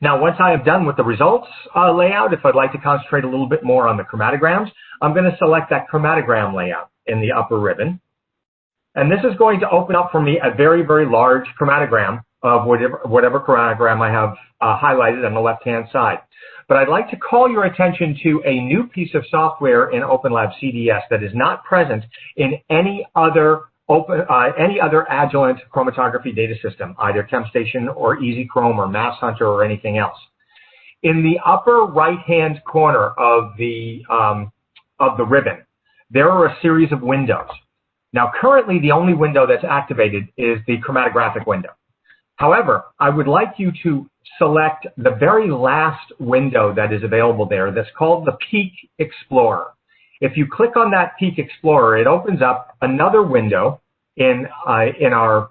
Now, once I have done with the results layout, if I'd like to concentrate a little bit more on the chromatograms, I'm going to select that chromatogram layout in the upper ribbon. And this is going to open up for me a very, very large chromatogram of whatever chromatogram I have highlighted on the left-hand side. But I'd like to call your attention to a new piece of software in OpenLab CDS that is not present in any other Agilent chromatography data system, either ChemStation or EasyChrome or MassHunter or anything else. In the upper right-hand corner of the ribbon, there are a series of windows. Now, currently, the only window that's activated is the chromatographic window. However, I would like you to select the very last window that is available there that's called the Peak Explorer. If you click on that Peak Explorer, it opens up another window in our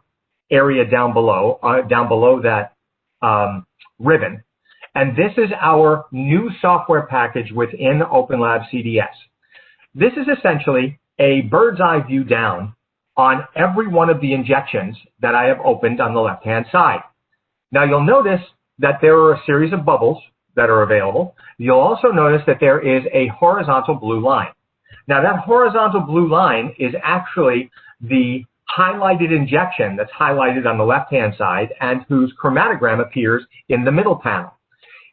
area down below that ribbon. And this is our new software package within OpenLab CDS. This is essentially a bird's eye view down on every one of the injections that I have opened on the left-hand side. Now, you'll notice that there are a series of bubbles that are available. You'll also notice that there is a horizontal blue line. Now, that horizontal blue line is actually the highlighted injection that's highlighted on the left-hand side and whose chromatogram appears in the middle panel.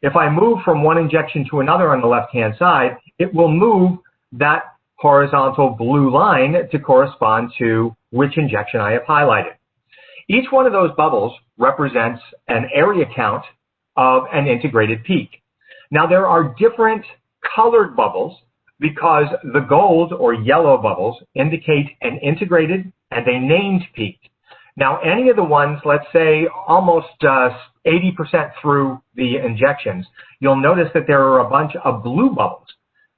If I move from one injection to another on the left-hand side, it will move that horizontal blue line to correspond to which injection I have highlighted. Each one of those bubbles represents an area count of an integrated peak. Now, there are different colored bubbles because the gold or yellow bubbles indicate an integrated and a named peak. Now, any of the ones, let's say almost 80% through the injections, you'll notice that there are a bunch of blue bubbles.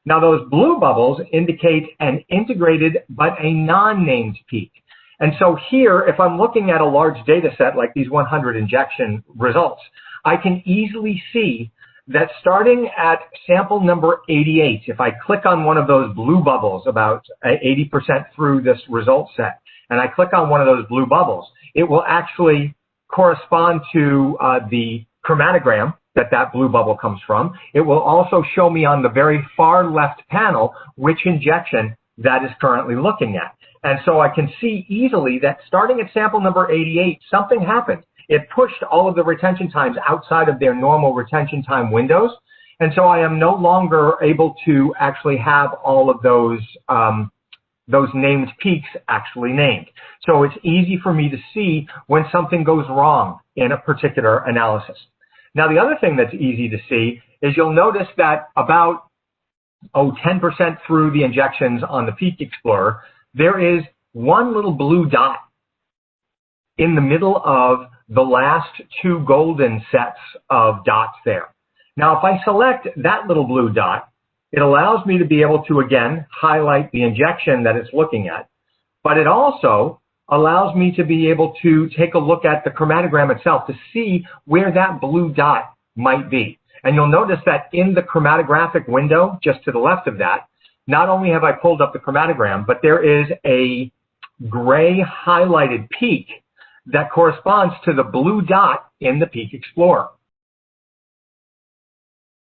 Now, those blue bubbles indicate an integrated but a non-named peak. And so here, if I'm looking at a large data set like these 100 injection results, I can easily see that starting at sample number 88, if I click on one of those blue bubbles about 80% through this result set, and I click on one of those blue bubbles, it will actually correspond to the chromatogram that blue bubble comes from. It will also show me on the very far left panel which injection that is currently looking at. And so I can see easily that starting at sample number 88, something happened. It pushed all of the retention times outside of their normal retention time windows. And so I am no longer able to actually have all of those named peaks actually named. So it's easy for me to see when something goes wrong in a particular analysis. Now, the other thing that's easy to see is you'll notice that about 10% through the injections on the Peak Explorer, there is one little blue dot in the middle of the last two golden sets of dots there. Now, if I select that little blue dot, it allows me to be able to, again, highlight the injection that it's looking at, but it also allows me to be able to take a look at the chromatogram itself to see where that blue dot might be. And you'll notice that in the chromatographic window, just to the left of that, not only have I pulled up the chromatogram, but there is a gray highlighted peak that corresponds to the blue dot in the Peak Explorer.